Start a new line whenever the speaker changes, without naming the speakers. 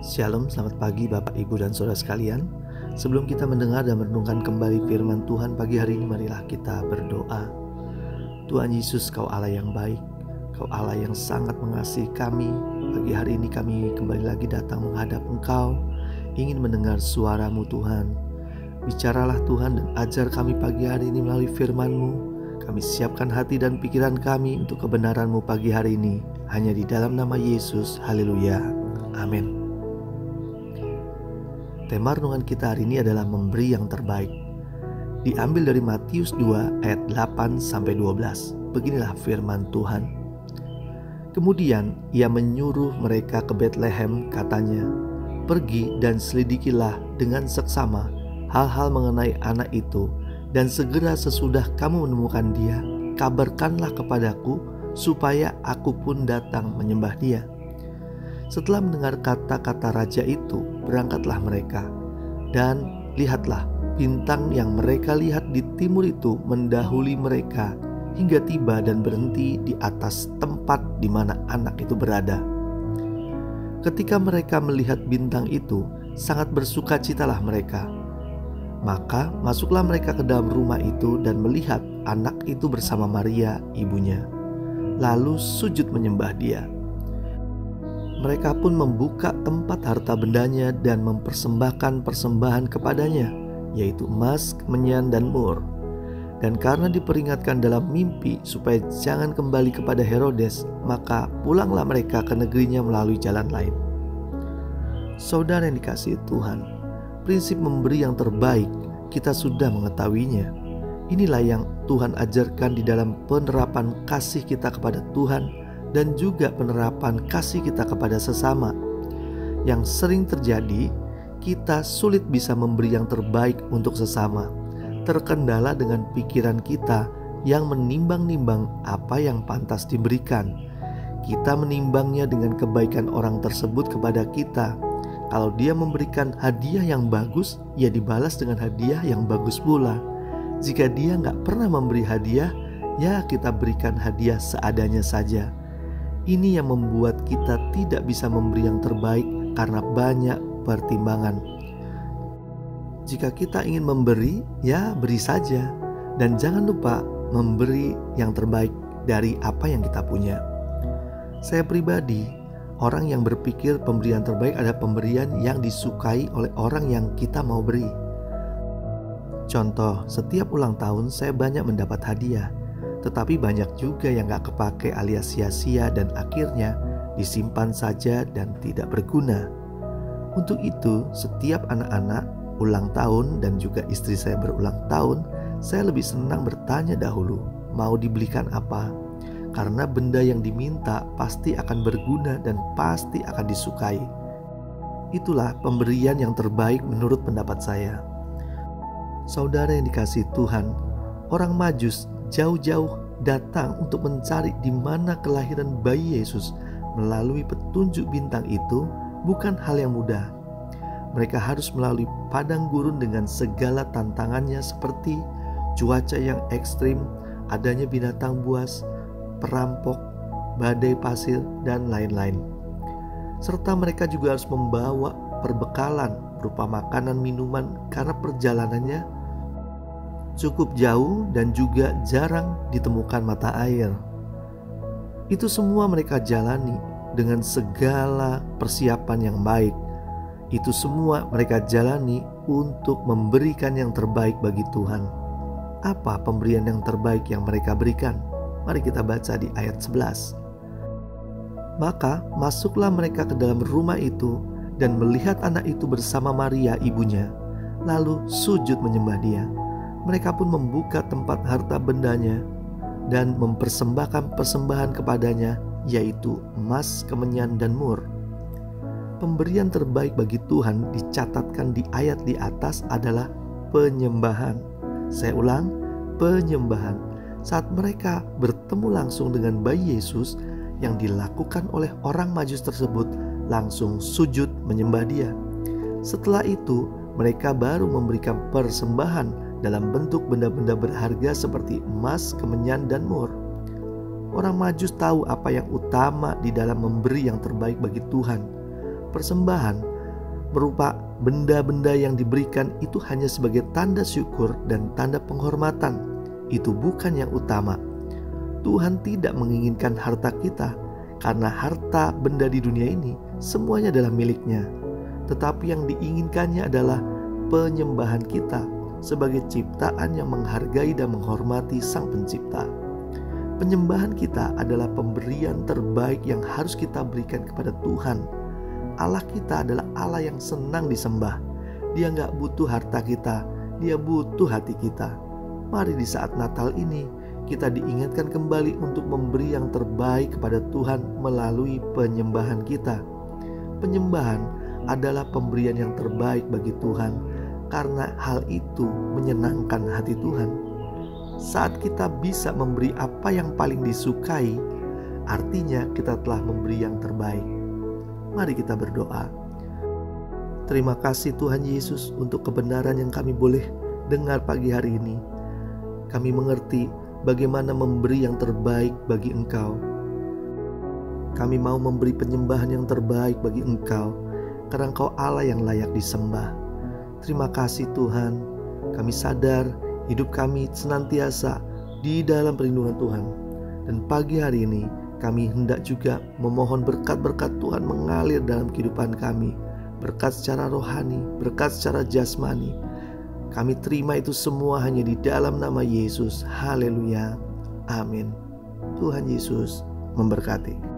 Shalom, selamat pagi Bapak, Ibu, dan Saudara sekalian. Sebelum kita mendengar dan merenungkan kembali firman Tuhan pagi hari ini, marilah kita berdoa. Tuhan Yesus, Kau Allah yang baik, Kau Allah yang sangat mengasihi kami. Pagi hari ini kami kembali lagi datang menghadap Engkau, ingin mendengar suara-Mu Tuhan. Bicaralah Tuhan dan ajar kami pagi hari ini melalui firman-Mu. Kami siapkan hati dan pikiran kami untuk kebenaran-Mu pagi hari ini. Hanya di dalam nama Yesus, haleluya, amin. Tema renungan kita hari ini adalah memberi yang terbaik. Diambil dari Matius 2 ayat 8-12. Beginilah firman Tuhan. Kemudian ia menyuruh mereka ke Betlehem, katanya, "Pergi dan selidikilah dengan seksama hal-hal mengenai anak itu, dan segera sesudah kamu menemukan dia, kabarkanlah kepadaku supaya aku pun datang menyembah dia." Setelah mendengar kata-kata raja itu, berangkatlah mereka. Dan lihatlah, bintang yang mereka lihat di timur itu mendahului mereka hingga tiba dan berhenti di atas tempat di mana anak itu berada. Ketika mereka melihat bintang itu, sangat bersukacitalah mereka. Maka masuklah mereka ke dalam rumah itu dan melihat anak itu bersama Maria, ibunya. Lalu sujud menyembah dia. Mereka pun membuka tempat harta bendanya dan mempersembahkan persembahan kepadanya, yaitu emas, kemenyan, dan mur. Dan karena diperingatkan dalam mimpi supaya jangan kembali kepada Herodes, maka pulanglah mereka ke negerinya melalui jalan lain. Saudara yang dikasihi Tuhan, prinsip memberi yang terbaik kita sudah mengetahuinya. Inilah yang Tuhan ajarkan di dalam penerapan kasih kita kepada Tuhan dan juga penerapan kasih kita kepada sesama. Yang sering terjadi, kita sulit bisa memberi yang terbaik untuk sesama, terkendala dengan pikiran kita yang menimbang-nimbang apa yang pantas diberikan. Kita menimbangnya dengan kebaikan orang tersebut kepada kita. Kalau dia memberikan hadiah yang bagus, ya dibalas dengan hadiah yang bagus pula. Jika dia gak pernah memberi hadiah, ya kita berikan hadiah seadanya saja. Ini yang membuat kita tidak bisa memberi yang terbaik karena banyak pertimbangan. Jika kita ingin memberi, ya beri saja. Dan jangan lupa memberi yang terbaik dari apa yang kita punya. Saya pribadi, orang yang berpikir pemberian terbaik adalah pemberian yang disukai oleh orang yang kita mau beri. Contoh, setiap ulang tahun saya banyak mendapat hadiah. Tetapi banyak juga yang gak kepake alias sia-sia dan akhirnya disimpan saja dan tidak berguna. Untuk itu, setiap anak-anak ulang tahun dan juga istri saya berulang tahun, saya lebih senang bertanya dahulu, mau dibelikan apa? Karena benda yang diminta pasti akan berguna dan pasti akan disukai. Itulah pemberian yang terbaik menurut pendapat saya. Saudara yang dikasihi Tuhan, orang Majus jauh-jauh datang untuk mencari di mana kelahiran bayi Yesus melalui petunjuk bintang itu bukan hal yang mudah. Mereka harus melalui padang gurun dengan segala tantangannya seperti cuaca yang ekstrim, adanya binatang buas, perampok, badai pasir, dan lain-lain. Serta mereka juga harus membawa perbekalan berupa makanan minuman karena perjalanannya cukup jauh dan juga jarang ditemukan mata air. Itu semua mereka jalani dengan segala persiapan yang baik. Itu semua mereka jalani untuk memberikan yang terbaik bagi Tuhan. Apa pemberian yang terbaik yang mereka berikan? Mari kita baca di ayat 11. Maka masuklah mereka ke dalam rumah itu dan melihat anak itu bersama Maria ibunya, lalu sujud menyembah dia. Mereka pun membuka tempat harta bendanya dan mempersembahkan persembahan kepadanya, yaitu emas, kemenyan, dan mur. Pemberian terbaik bagi Tuhan dicatatkan di ayat di atas adalah penyembahan. Saya ulang, penyembahan. Saat mereka bertemu langsung dengan bayi Yesus, yang dilakukan oleh orang Majus tersebut langsung sujud menyembah dia. Setelah itu, mereka baru memberikan persembahan dalam bentuk benda-benda berharga seperti emas, kemenyan, dan mur. Orang Majus tahu apa yang utama di dalam memberi yang terbaik bagi Tuhan. Persembahan berupa benda-benda yang diberikan itu hanya sebagai tanda syukur dan tanda penghormatan. Itu bukan yang utama. Tuhan tidak menginginkan harta kita, karena harta benda di dunia ini semuanya adalah miliknya. Tetapi yang diinginkannya adalah penyembahan kita sebagai ciptaan yang menghargai dan menghormati Sang Pencipta. Penyembahan kita adalah pemberian terbaik yang harus kita berikan kepada Tuhan. Allah kita adalah Allah yang senang disembah. Dia gak butuh harta kita, Dia butuh hati kita. Mari di saat Natal ini kita diingatkan kembali untuk memberi yang terbaik kepada Tuhan melalui penyembahan kita. Penyembahan adalah pemberian yang terbaik bagi Tuhan, karena hal itu menyenangkan hati Tuhan. Saat kita bisa memberi apa yang paling disukai, artinya kita telah memberi yang terbaik. Mari kita berdoa. Terima kasih Tuhan Yesus untuk kebenaran yang kami boleh dengar pagi hari ini. Kami mengerti bagaimana memberi yang terbaik bagi Engkau. Kami mau memberi penyembahan yang terbaik bagi Engkau, karena Engkau Allah yang layak disembah. Terima kasih Tuhan. Kami sadar hidup kami senantiasa di dalam perlindungan Tuhan. Dan pagi hari ini kami hendak juga memohon berkat-berkat Tuhan mengalir dalam kehidupan kami. Berkat secara rohani, berkat secara jasmani. Kami terima itu semua hanya di dalam nama Yesus. Haleluya. Amin. Tuhan Yesus memberkati.